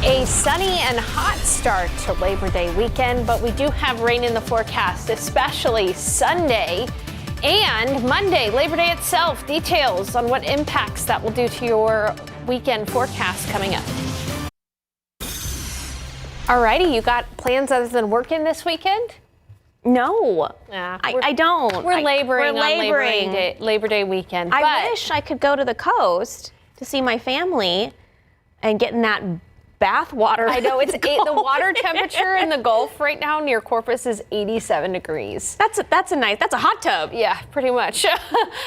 A sunny and hot start to Labor Day weekend, but we do have rain in the forecast, especially Sunday and Monday, Labor Day itself. Details on what impacts that will do to your weekend forecast coming up. Alrighty, you got plans other than working this weekend? No, I don't. We're laboring on Labor Day weekend. I wish I could go to the coast to see my family and get in that bath water. I know, the water temperature in the Gulf right now near Corpus is 87 degrees. That's a hot tub. Yeah, pretty much.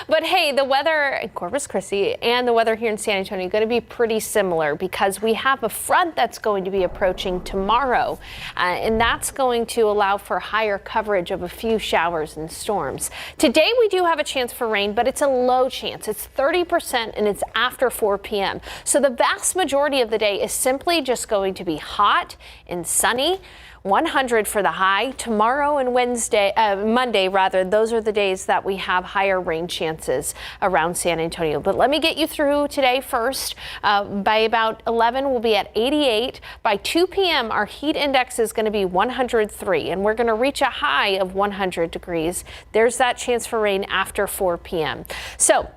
But hey, the weather in Corpus Christi and the weather here in San Antonio are going to be pretty similar because we have a front that's going to be approaching tomorrow, and that's going to allow for higher coverage of a few showers and storms. Today we do have a chance for rain, but it's a low chance. It's 30% and it's after 4 p.m. So the vast majority of the day is simply just going to be hot and sunny. 100 for the high. Tomorrow and Monday, those are the days that we have higher rain chances around San Antonio. But let me get you through today first. By about 11, we'll be at 88. By 2 p.m., our heat index is going to be 103, and we're going to reach a high of 100 degrees. There's that chance for rain after 4 p.m. So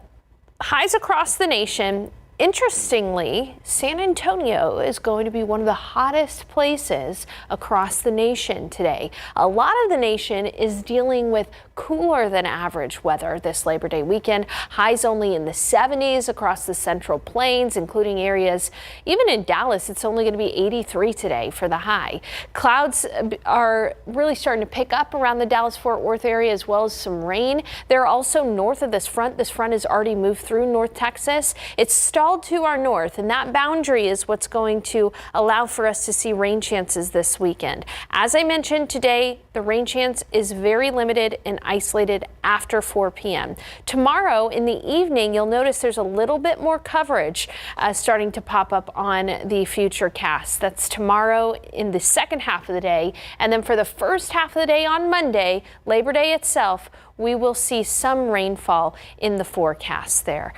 highs across the nation. Interestingly, San Antonio is going to be one of the hottest places across the nation today. A lot of the nation is dealing with cooler than average weather this Labor Day weekend. Highs only in the 70s across the Central Plains, including areas, even in Dallas, it's only going to be 83 today for the high. Clouds are really starting to pick up around the Dallas-Fort Worth area, as well as some rain. They're also north of this front. This front has already moved through North Texas. It's stalled to our north, and that boundary is what's going to allow for us to see rain chances this weekend. As I mentioned today, the rain chance is very limited and isolated after 4 p.m. Tomorrow in the evening, you'll notice there's a little bit more coverage starting to pop up on the future cast. That's tomorrow in the second half of the day, and then for the first half of the day on Monday, Labor Day itself, we will see some rainfall in the forecast there.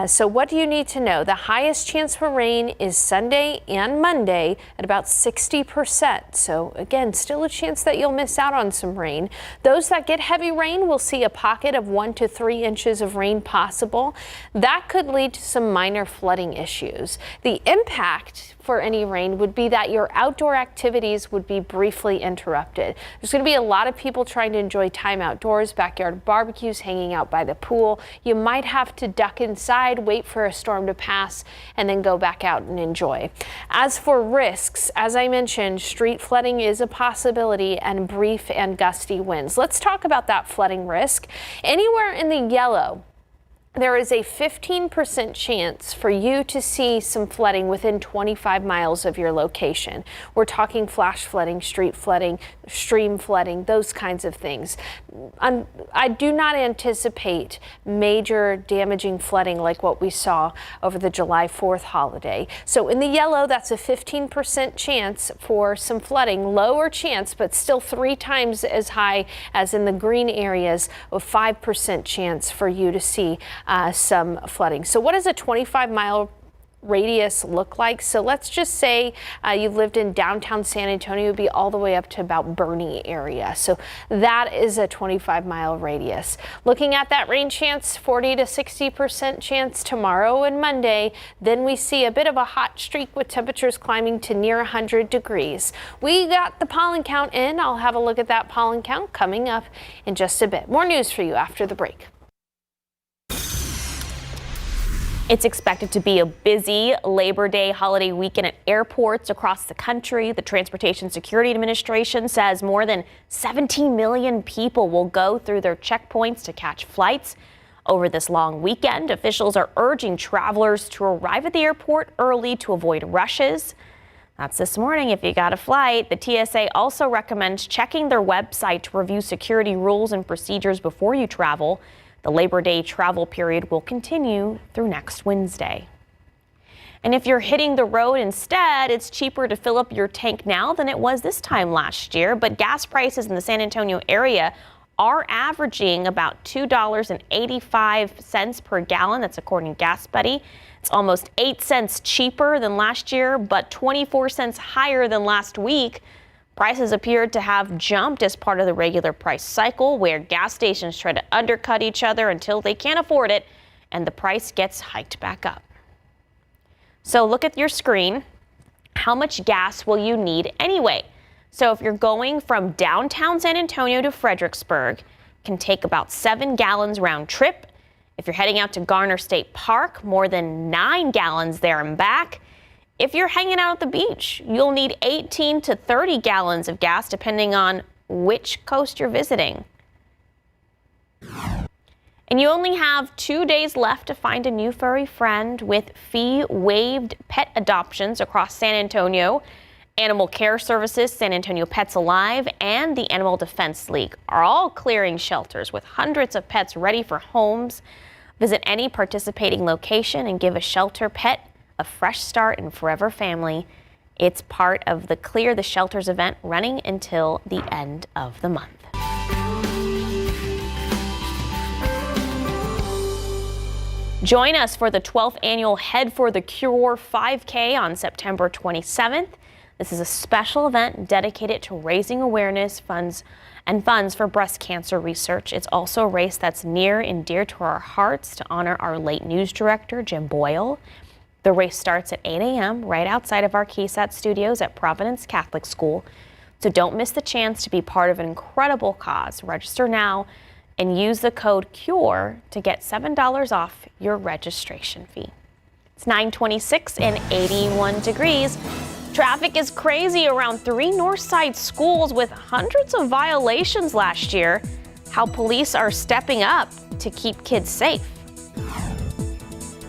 So what do you need to know? The highest chance for rain is Sunday and Monday at about 60%. So again, still a chance that you'll miss out on some rain. Those that get heavy rain will see a pocket of 1 to 3 inches of rain possible. That could lead to some minor flooding issues. The impact for any rain would be that your outdoor activities would be briefly interrupted. There's going to be a lot of people trying to enjoy time outdoors, backyard barbecues, hanging out by the pool. You might have to duck inside, wait for a storm to pass, and then go back out and enjoy. As for risks, as I mentioned, street flooding is a possibility and brief and gusty winds. Let's talk about that flooding risk. Anywhere in the yellow, there is a 15% chance for you to see some flooding within 25 miles of your location. We're talking flash flooding, street flooding, stream flooding, those kinds of things. I do not anticipate major damaging flooding like what we saw over the July 4th holiday. So in the yellow, that's a 15% chance for some flooding, lower chance, but still 3 times as high as in the green areas, a 5% chance for you to see some flooding. So what does a 25-mile radius look like? So let's just say you lived in downtown San Antonio, would be all the way up to about Bernie area. So that is a 25-mile radius. Looking at that rain chance, 40 to 60% chance tomorrow and Monday. Then we see a bit of a hot streak with temperatures climbing to near 100 degrees. We got the pollen count in. I'll have a look at that pollen count coming up in just a bit. More news for you after the break. It's expected to be a busy Labor Day holiday weekend at airports across the country. The Transportation Security Administration says more than 17 million people will go through their checkpoints to catch flights. Over this long weekend, officials are urging travelers to arrive at the airport early to avoid rushes. That's this morning if you got a flight. The TSA also recommends checking their website to review security rules and procedures before you travel. The Labor Day travel period will continue through next Wednesday. And if you're hitting the road instead, it's cheaper to fill up your tank now than it was this time last year. But gas prices in the San Antonio area are averaging about $2.85 per gallon. That's according to Gas Buddy. It's almost 8 cents cheaper than last year, but 24 cents higher than last week. Prices appeared to have jumped as part of the regular price cycle, where gas stations try to undercut each other until they can't afford it, and the price gets hiked back up. So look at your screen. How much gas will you need anyway? So if you're going from downtown San Antonio to Fredericksburg, it can take about 7 gallons round trip. If you're heading out to Garner State Park, more than 9 gallons there and back. If you're hanging out at the beach, you'll need 18 to 30 gallons of gas, depending on which coast you're visiting. And you only have 2 days left to find a new furry friend with fee-waived pet adoptions across San Antonio. Animal Care Services, San Antonio Pets Alive, and the Animal Defense League are all clearing shelters with hundreds of pets ready for homes. Visit any participating location and give a shelter pet a fresh start and forever family. It's part of the Clear the Shelters event running until the end of the month. Join us for the 12th annual Head for the Cure 5K on September 27th. This is a special event dedicated to raising awareness, funds for breast cancer research. It's also a race that's near and dear to our hearts to honor our late news director, Jim Boyle. The race starts at 8 a.m. right outside of our KSAT studios at Providence Catholic School. So don't miss the chance to be part of an incredible cause. Register now and use the code CURE to get $7 off your registration fee. It's 9:26 and 81 degrees. Traffic is crazy around 3 Northside schools with hundreds of violations last year. How police are stepping up to keep kids safe.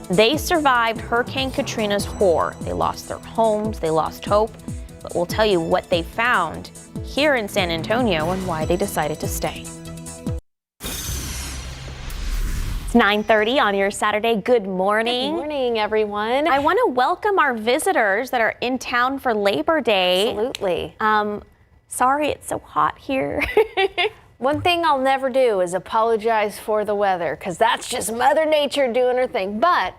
They survived Hurricane Katrina's horror. They lost their homes, they lost hope, but we'll tell you what they found here in San Antonio and why they decided to stay. It's 9:30 on your Saturday. Good morning. Good morning, everyone. I want to welcome our visitors that are in town for Labor Day. Absolutely. Sorry it's so hot here. One thing I'll never do is apologize for the weather, because that's just Mother Nature doing her thing. But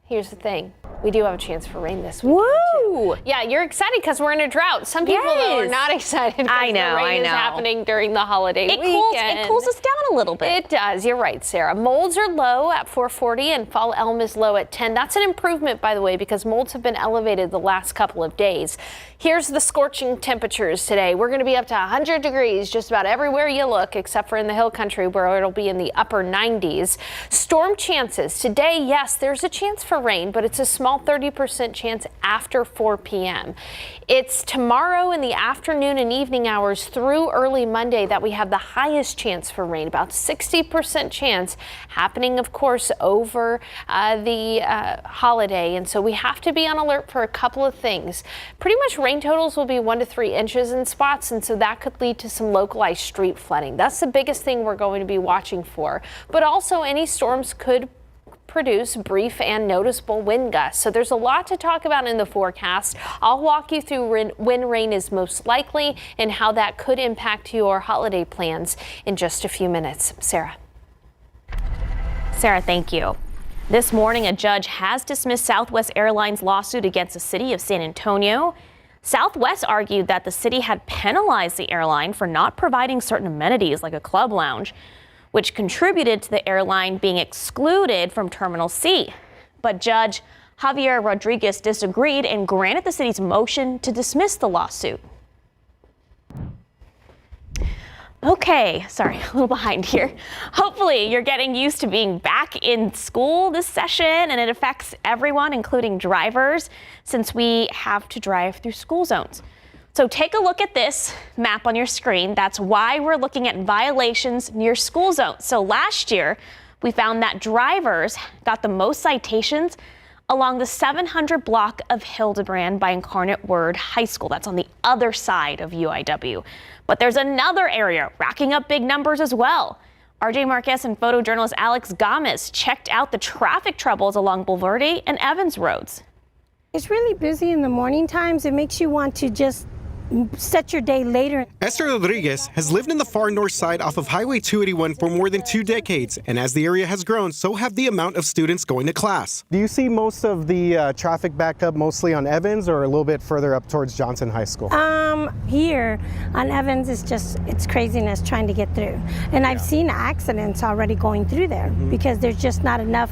here's the thing. We do have a chance for rain this weekend. Woo! Yeah, you're excited because we're in a drought. Some people though, are not excited because the rain is happening during the holiday weekend. It cools us down a little bit. It does. You're right, Sarah. Molds are low at 440 and fall elm is low at 10. That's an improvement, by the way, because molds have been elevated the last couple of days. Here's the scorching temperatures today. We're going to be up to 100 degrees just about everywhere you look, except for in the hill country where it'll be in the upper 90s. Storm chances today. Yes, there's a chance for rain, but it's a small 30% chance after 4 p.m. It's tomorrow in the afternoon and evening hours through early Monday that we have the highest chance for rain, about 60% chance happening, of course, over the holiday. And so we have to be on alert for a couple of things. Pretty much rain totals will be 1 to 3 inches in spots, and so that could lead to some localized street flooding. That's the biggest thing we're going to be watching for. But also any storms could produce brief and noticeable wind gusts. So there's a lot to talk about in the forecast. I'll walk you through when rain is most likely and how that could impact your holiday plans in just a few minutes. Sarah, thank you. This morning, a judge has dismissed Southwest Airlines' lawsuit against the city of San Antonio. Southwest argued that the city had penalized the airline for not providing certain amenities like a club lounge, which contributed to the airline being excluded from Terminal C. But Judge Javier Rodriguez disagreed and granted the city's motion to dismiss the lawsuit. Okay, sorry, a little behind here. Hopefully you're getting used to being back in school this session, and it affects everyone, including drivers, since we have to drive through school zones. So take a look at this map on your screen. That's why we're looking at violations near school zones. So last year, we found that drivers got the most citations along the 700 block of Hildebrand by Incarnate Word High School. That's on the other side of UIW. But there's another area racking up big numbers as well. RJ Marquez and photojournalist Alex Gomez checked out the traffic troubles along Bulverde and Evans roads. It's really busy in the morning times. It makes you want to just set your day later. Esther Rodriguez has lived in the far north side off of Highway 281 for more than 2 decades, and as the area has grown, so have the amount of students going to class. Do you see most of the traffic backup mostly on Evans or a little bit further up towards Johnson High School? Here on Evans, it's craziness trying to get through. And I've seen accidents already going through there because there's just not enough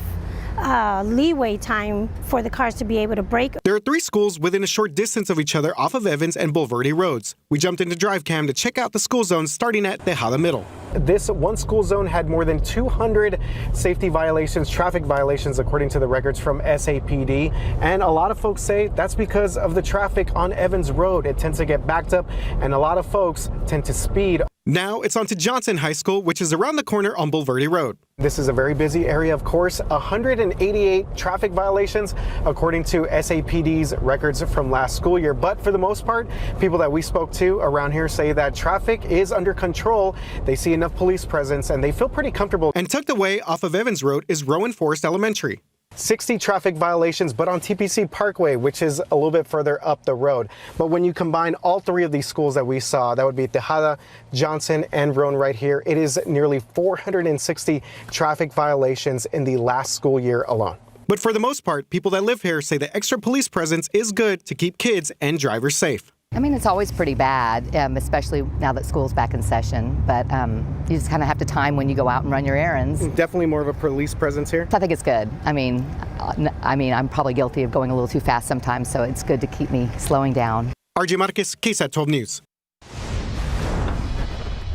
leeway time for the cars to be able to brake. There are 3 schools within a short distance of each other off of Evans and Bulverde roads. We jumped into drive cam to check out the school zones starting at Tejada Middle. This one school zone had more than 200 safety violations, traffic violations, according to the records from SAPD. And a lot of folks say that's because of the traffic on Evans Road. It tends to get backed up and a lot of folks tend to speed. Now it's on to Johnson High School, which is around the corner on Bulverde Road. This is a very busy area, of course. 188 traffic violations, according to SAPD's records from last school year. But for the most part, people that we spoke to around here say that traffic is under control. They see enough police presence and they feel pretty comfortable. And tucked away off of Evans Road is Rowan Forest Elementary. 60 traffic violations, but on TPC Parkway, which is a little bit further up the road. But when you combine all 3 of these schools that we saw, that would be Tejada, Johnson, and Rowan right here, it is nearly 460 traffic violations in the last school year alone. But for the most part, people that live here say the extra police presence is good to keep kids and drivers safe. I mean, it's always pretty bad, especially now that school's back in session, but you just kind of have to time when you go out and run your errands. Definitely more of a police presence here. I think it's good. I mean, I'm probably guilty of going a little too fast sometimes, so it's good to keep me slowing down. RJ Marquez, KSAT 12 News.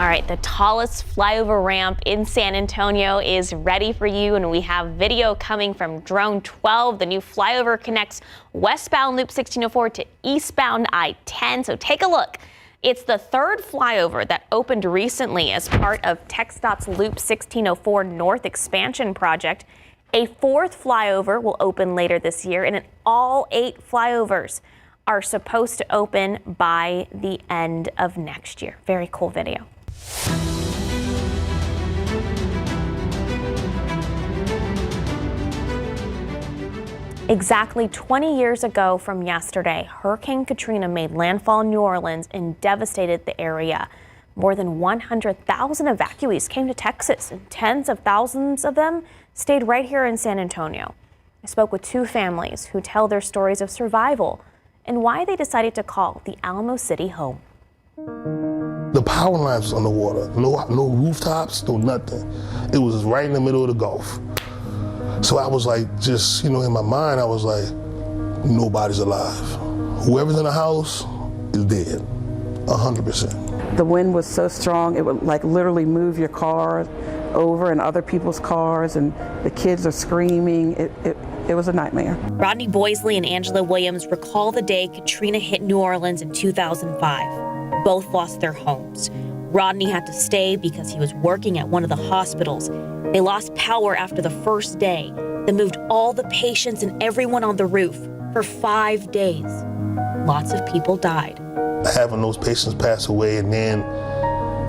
All right, the tallest flyover ramp in San Antonio is ready for you, and we have video coming from Drone 12. The new flyover connects westbound Loop 1604 to eastbound I-10, so take a look. It's the 3rd flyover that opened recently as part of TxDOT's Loop 1604 North expansion project. A 4th flyover will open later this year, and all 8 flyovers are supposed to open by the end of next year. Very cool video. Exactly 20 years ago from yesterday, Hurricane Katrina made landfall in New Orleans and devastated the area. More than 100,000 evacuees came to Texas, and tens of thousands of them stayed right here in San Antonio. I spoke with 2 families who tell their stories of survival and why they decided to call the Alamo City home. The power lines was underwater, no rooftops, no nothing. It was right in the middle of the Gulf. So I was like, just, in my mind, I was like, nobody's alive. Whoever's in the house is dead, 100%. The wind was so strong, it would like literally move your car over and other people's cars, and the kids are screaming. It was a nightmare. Rodney Boisley and Angela Williams recall the day Katrina hit New Orleans in 2005. Both lost their homes. Rodney had to stay because he was working at one of the hospitals. They lost power after the first day. They moved all the patients and everyone on the roof for 5 days. Lots of people died. Having those patients pass away and then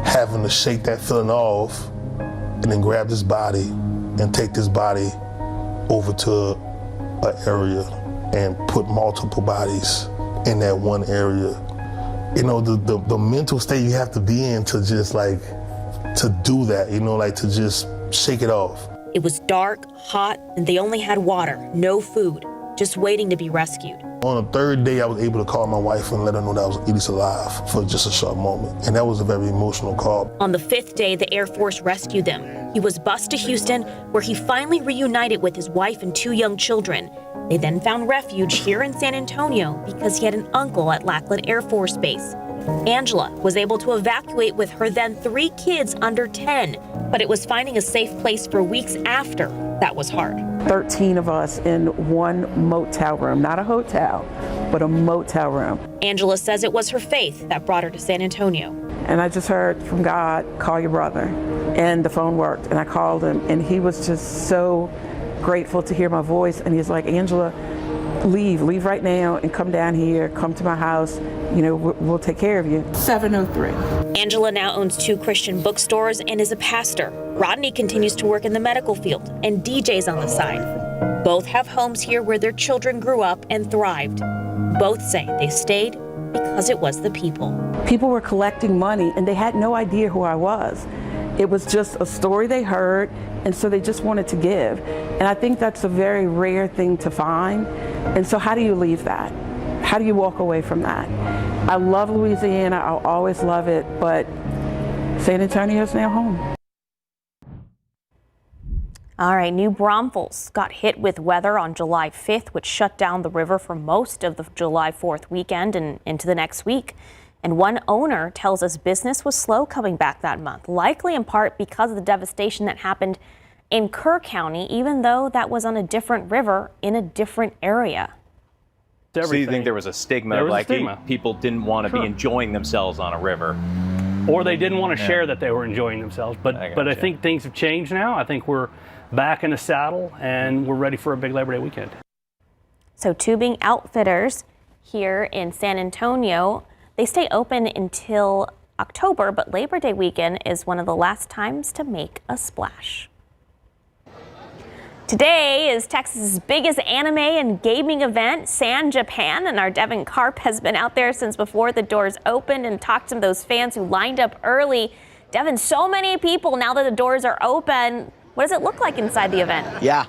having to shake that feeling off and then grab this body and take this body over to an area and put multiple bodies in that one area. The mental state you have to be in to just to do that, to just shake it off. It was dark, hot, and they only had water, no food, just waiting to be rescued. On the 3rd day, I was able to call my wife and let her know that I was at least alive for just a short moment. And that was a very emotional call. On the 5th day, the Air Force rescued them. He was bused to Houston, where he finally reunited with his wife and 2 young children. They then found refuge here in San Antonio because he had an uncle at Lackland Air Force Base. Angela was able to evacuate with her then 3 kids under 10, but it was finding a safe place for weeks after that was hard. 13 of us in one motel room, not a hotel, but a motel room. Angela says it was her faith that brought her to San Antonio. And I just heard from God, call your brother. And the phone worked, and I called him, and he was just so grateful to hear my voice. And he's like, Angela, leave right now and come down here, come to my house. We'll take care of you. 703. Angela now owns 2 Christian bookstores and is a pastor. Rodney continues to work in the medical field and DJs on the side. Both have homes here where their children grew up and thrived. Both say they stayed because it was the people. People were collecting money and they had no idea who I was. It was just a story they heard, and so they just wanted to give. And I think that's a very rare thing to find. And so how do you leave that? How do you walk away from that? I love Louisiana, I'll always love it, but San Antonio is now home. All right, New Braunfels got hit with weather on July 5th, which shut down the river for most of the July 4th weekend and into the next week. And one owner tells us business was slow coming back that month, likely in part because of the devastation that happened in Kerr County, even though that was on a different river in a different area. So you think there was a stigma, people didn't want to be enjoying themselves on a river? Or they didn't want to share that they were enjoying themselves. But I think things have changed now. I think we're back in the saddle and we're ready for a big Labor Day weekend. So Tubing Outfitters here in San Antonio, they stay open until October, but Labor Day weekend is one of the last times to make a splash. Today is Texas's biggest anime and gaming event, San Japan, and our Devin Karp has been out there since before the doors opened and talked to those fans who lined up early. Devin, so many people now that the doors are open. What does it look like inside the event? Yeah.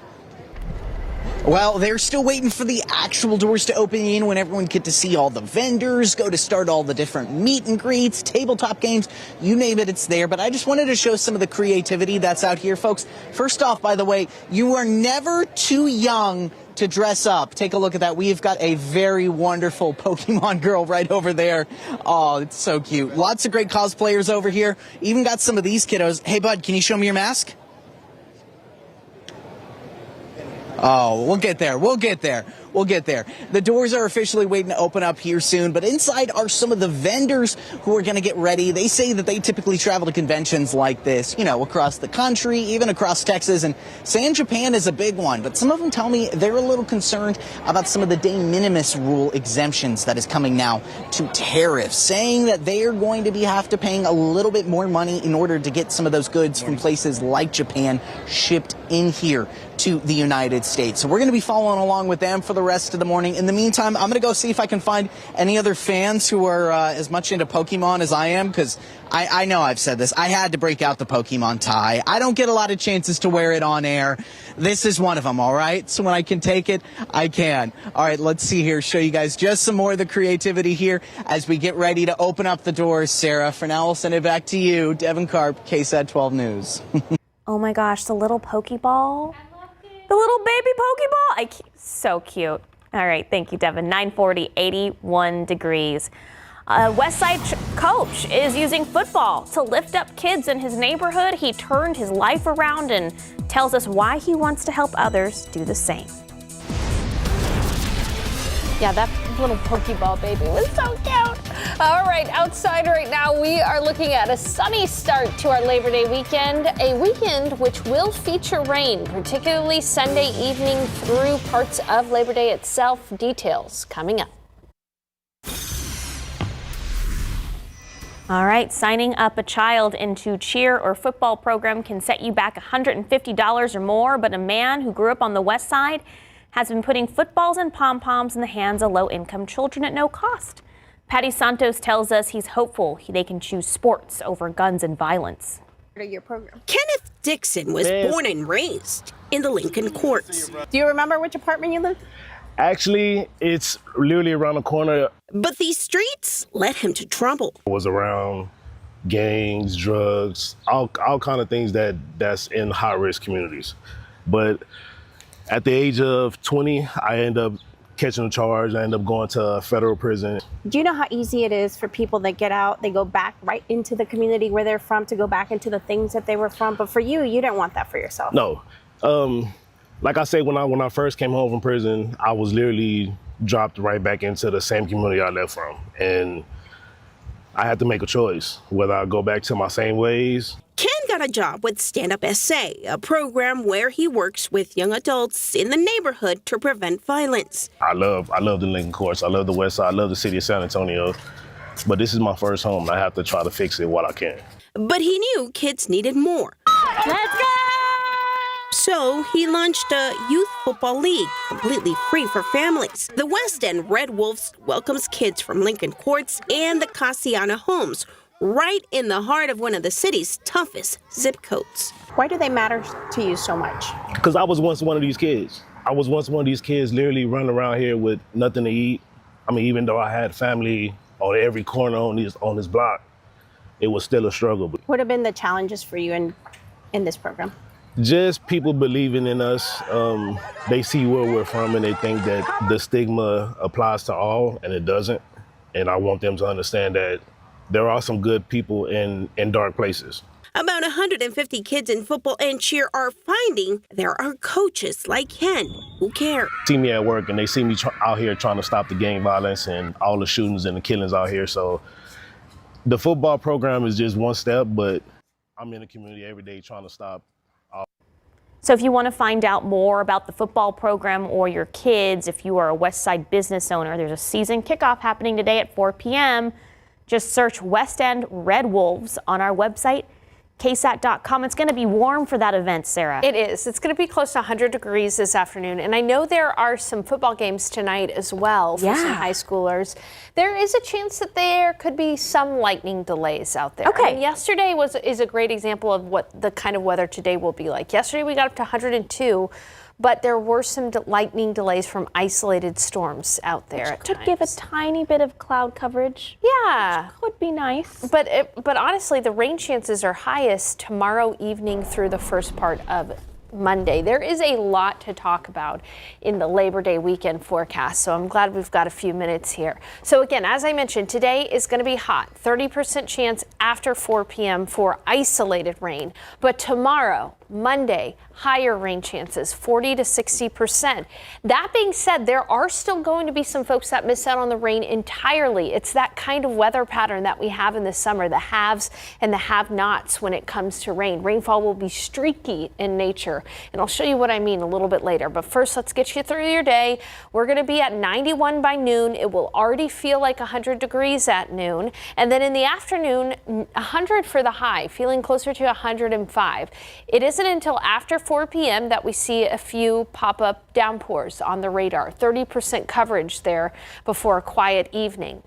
Well, they're still waiting for the actual doors to open in when everyone get to see all the vendors, go to start all the different meet and greets, tabletop games, you name it, it's there. But I just wanted to show some of the creativity that's out here, folks. First off, by the way, you are never too young to dress up. Take a look at that. We've got a very wonderful Pokemon girl right over there. Oh, it's so cute. Lots of great cosplayers over here. Even got some of these kiddos. Hey, bud, can you show me your mask? Oh, we'll get there. We'll get there. We'll get there. The doors are officially waiting to open up here soon, but inside are some of the vendors who are going to get ready. They say that they typically travel to conventions like this, you know, across the country, even across Texas, and San Japan is a big one. But some of them tell me they're a little concerned about some of the de minimis rule exemptions that is coming now to tariffs, saying that they are going to have to paying a little bit more money in order to get some of those goods from places like Japan shipped in here to the United States. So we're going to be following along with them for the rest of the morning. In the meantime, I'm going to go see if I can find any other fans who are as much into Pokemon as I am, because I know I've said this. I had to break out the Pokemon tie. I don't get a lot of chances to wear it on air. This is one of them, all right? So when I can take it, I can. All right, let's see here. Show you guys just some more of the creativity here as we get ready to open up the doors, Sarah. For now, I'll send it back to you. Devin Karp, KSAT 12 News. Oh my gosh, the little Pokeball. The little baby Pokeball. So cute. All right, thank you, Devin. 940, 81 degrees. Westside coach is using football to lift up kids in his neighborhood. He turned his life around and tells us why he wants to help others do the same. Yeah, that little Pokeball baby was so cute. All right, outside right now, we are looking at a sunny start to our Labor Day weekend, a weekend which will feature rain, particularly Sunday evening through parts of Labor Day itself. Details coming up. All right, signing up a child into cheer or football program can set you back $150 or more, but a man who grew up on the West Side has been putting footballs and pom-poms in the hands of low-income children at no cost. Patty Santos tells us he's hopeful they can choose sports over guns and violence. Your program. Kenneth Dixon was born and raised in the Lincoln Courts. Do you remember which apartment you lived in? Actually, it's literally around the corner. But these streets led him to trouble. It was around gangs, drugs, all kind of things that's in high-risk communities. But at the age of 20, I ended up catching a charge. I ended up going to federal prison. Do you know how easy it is for people that get out, they go back right into the community where they're from to go back into the things that they were from? But for you, you didn't want that for yourself. No. Like I said, when I first came home from prison, I was literally dropped right back into the same community I left from. And I had to make a choice, whether I go back to my same ways. Ken got a job with Stand Up SA, a program where he works with young adults in the neighborhood to prevent violence. I love the Lincoln Courts. I love the West Side. I love the city of San Antonio. But this is my first home. I have to try to fix it while I can. But he knew kids needed more. Let's go! So he launched a youth football league, completely free for families. The West End Red Wolves welcomes kids from Lincoln Courts and the KSAT homes, right in the heart of one of the city's toughest zip codes. Why do they matter to you so much? Because I was once one of these kids. I was once one of these kids literally running around here with nothing to eat. I mean, even though I had family on every corner on this block, it was still a struggle. What have been the challenges for you in this program? Just people believing in us. They see where we're from and they think that the stigma applies to all, and it doesn't. And I want them to understand that there are some good people in dark places. About 150 kids in football and cheer are finding there are coaches like Ken who care. See me at work and they see me out here trying to stop the gang violence and all the shootings and the killings out here. So the football program is just one step, but I'm in the community every day trying to stop. So if you want to find out more about the football program or your kids, if you are a West Side business owner, there's a season kickoff happening today at 4 p.m. Just search West End Red Wolves on our website, KSAT.com. It's going to be warm for that event, Sarah. It is. It's going to be close to 100 degrees this afternoon. And I know there are some football games tonight as well for some high schoolers. There is a chance that there could be some lightning delays out there. Okay. I mean, yesterday is a great example of what the kind of weather today will be like. Yesterday we got up to 102. But there were some lightning delays from isolated storms out there at could times. give a tiny bit of cloud coverage. Yeah. Which could be nice. But honestly, the rain chances are highest tomorrow evening through the first part of Monday. There is a lot to talk about in the Labor Day weekend forecast, so I'm glad we've got a few minutes here. So again, as I mentioned, today is going to be hot. 30% chance after 4 p.m. for isolated rain. But tomorrow, Monday, higher rain chances, 40 to 60%. That being said, there are still going to be some folks that miss out on the rain entirely. It's that kind of weather pattern that we have in the summer, the haves and the have-nots when it comes to rain. Rainfall will be streaky in nature, and I'll show you what I mean a little bit later. But first, let's get you through your day. We're going to be at 91 by noon. It will already feel like 100 degrees at noon. And then in the afternoon, 100 for the high, feeling closer to 105. It isn't until after 4 p.m. that we see a few pop-up downpours on the radar. 30% coverage there before a quiet evening.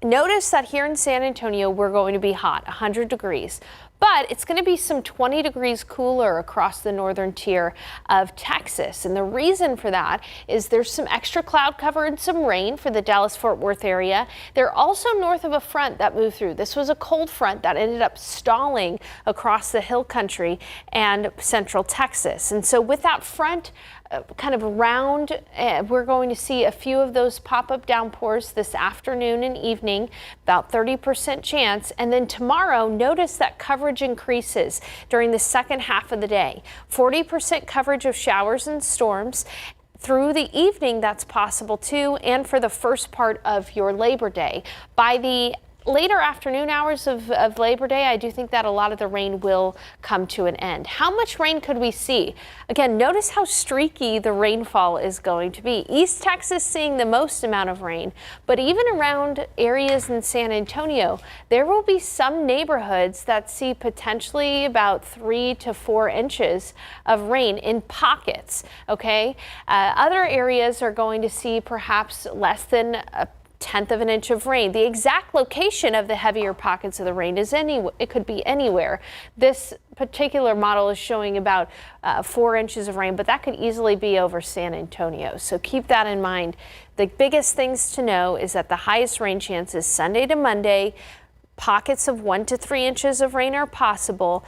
Notice that here in San Antonio, we're going to be hot, 100 degrees. But it's going to be some 20 degrees cooler across the northern tier of Texas. And the reason for that is there's some extra cloud cover and some rain for the Dallas-Fort Worth area. They're also north of a front that moved through. This was a cold front that ended up stalling across the hill country and central Texas. And so with that front kind of around, we're going to see a few of those pop-up downpours this afternoon and evening, about 30% chance. And then tomorrow, notice that coverage increases during the second half of the day. 40% coverage of showers and storms. Through the evening, that's possible too, and for the first part of your Labor Day. By the later afternoon hours of Labor Day, I do think that a lot of the rain will come to an end. How much rain could we see? Again, notice how streaky the rainfall is going to be. East Texas seeing the most amount of rain, but even around areas in San Antonio, there will be some neighborhoods that see potentially about 3 to 4 inches of rain in pockets, okay? Other areas are going to see perhaps less than a 1/10 of an inch of rain. The exact location of the heavier pockets of the rain is it could be anywhere. This particular model is showing about 4 inches of rain, but that could easily be over San Antonio. So keep that in mind. The biggest things to know is that the highest rain chance is Sunday to Monday. Pockets of 1 to 3 inches of rain are possible.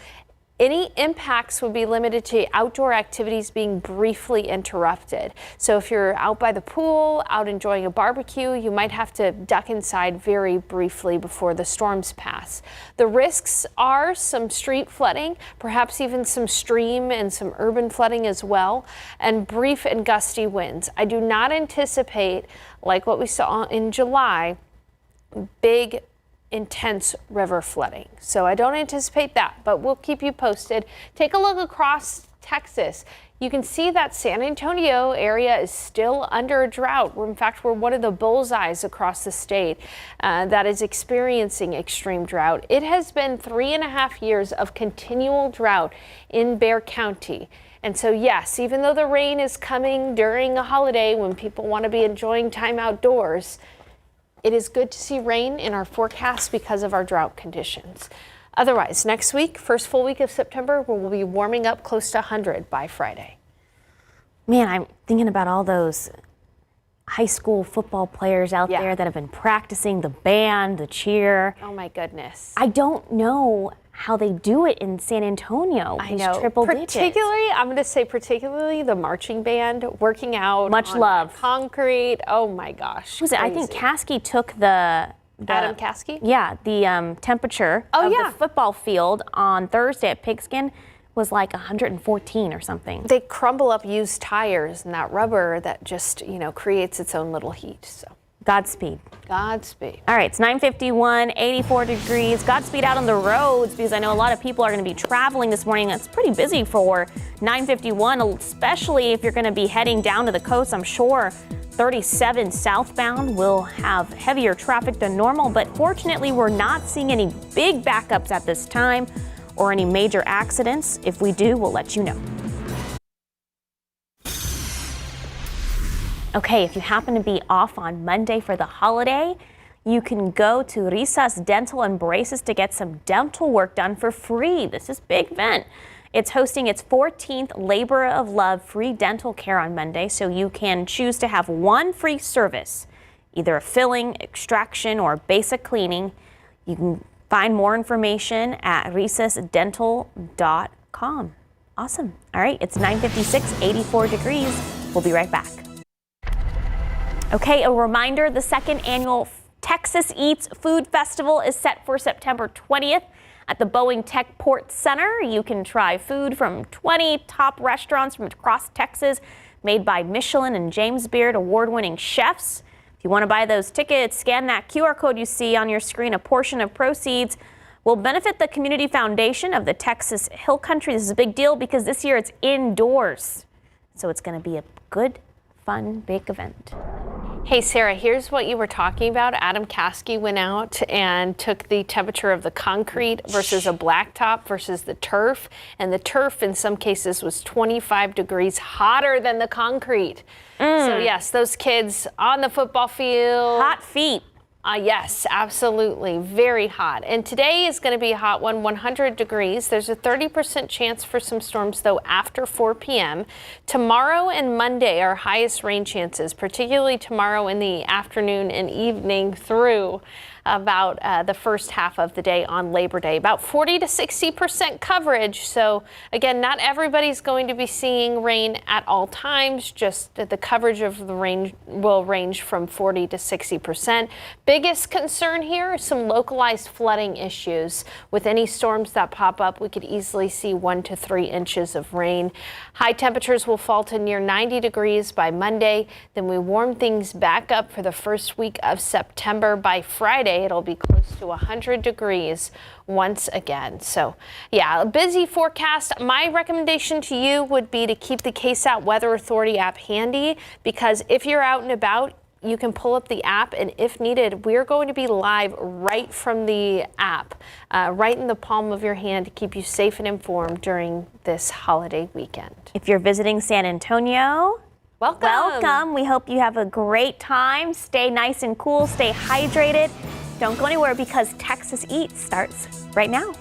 Any impacts would be limited to outdoor activities being briefly interrupted. So if you're out by the pool, out enjoying a barbecue, you might have to duck inside very briefly before the storms pass. The risks are some street flooding, perhaps even some stream and some urban flooding as well, and brief and gusty winds. I do not anticipate, like what we saw in July, big intense river flooding. So I don't anticipate that, but we'll keep you posted. Take a look across Texas. You can see that San Antonio area is still under a drought. In fact, we're one of the bullseyes across the state that is experiencing extreme drought. It has been 3.5 years of continual drought in Bexar County. And so, yes, even though the rain is coming during a holiday when people want to be enjoying time outdoors, it is good to see rain in our forecast because of our drought conditions. Otherwise, next week, first full week of September, we'll be warming up close to 100 by Friday. Man, I'm thinking about all those high school football players out there that have been practicing the band, the cheer. Oh my goodness. I don't know how they do it in San Antonio. I know. Particularly, I'm going to say particularly the marching band working out. Much on love. Concrete. Oh my gosh. Was it? I think Caskey took the Adam Caskey? Yeah, the temperature of the football field on Thursday at Pigskin was like 114 or something. They crumble up used tires and that rubber that just, creates its own little heat. So Godspeed. Godspeed. All right, it's 9:51, 84 degrees. Godspeed out on the roads because I know a lot of people are going to be traveling this morning. It's pretty busy for 9:51, especially if you're going to be heading down to the coast. I'm sure 37 southbound will have heavier traffic than normal, but fortunately we're not seeing any big backups at this time or any major accidents. If we do, we'll let you know. Okay, if you happen to be off on Monday for the holiday, you can go to Risas Dental and Braces to get some dental work done for free. This is a big event. It's hosting its 14th Labor of Love free dental care on Monday, so you can choose to have one free service, either a filling, extraction, or basic cleaning. You can find more information at risasdental.com. Awesome. All right, it's 9:56, 84 degrees. We'll be right back. Okay, a reminder, the second annual Texas Eats Food Festival is set for September 20th at the Boeing Tech Port Center. You can try food from 20 top restaurants from across Texas made by Michelin and James Beard award-winning chefs. If you want to buy those tickets, scan that QR code you see on your screen. A portion of proceeds will benefit the Community Foundation of the Texas Hill Country. This is a big deal because this year it's indoors. So it's going to be a good, fun, big event. Hey, Sarah, here's what you were talking about. Adam Caskey went out and took the temperature of the concrete versus a blacktop versus the turf. And the turf, in some cases, was 25 degrees hotter than the concrete. So, yes, those kids on the football field. Hot feet. Yes, absolutely. Very hot. And today is going to be a hot one, 100 degrees. There's a 30% chance for some storms, though, after 4 p.m. Tomorrow and Monday are highest rain chances, particularly tomorrow in the afternoon and evening through about the first half of the day on Labor Day. About 40 to 60% coverage. So, again, not everybody's going to be seeing rain at all times. Just the coverage of the rain will range from 40 to 60%. Biggest concern here is some localized flooding issues. With any storms that pop up, we could easily see 1 to 3 inches of rain. High temperatures will fall to near 90 degrees by Monday. Then we warm things back up for the first week of September. By Friday, it'll be close to 100 degrees once again. So, yeah, a busy forecast. My recommendation to you would be to keep the KSAT Weather Authority app handy, because if you're out and about, you can pull up the app, and if needed, we're going to be live right from the app, right in the palm of your hand to keep you safe and informed during this holiday weekend. If you're visiting San Antonio, welcome. We hope you have a great time. Stay nice and cool, stay hydrated. Don't go anywhere because Texas Eats starts right now.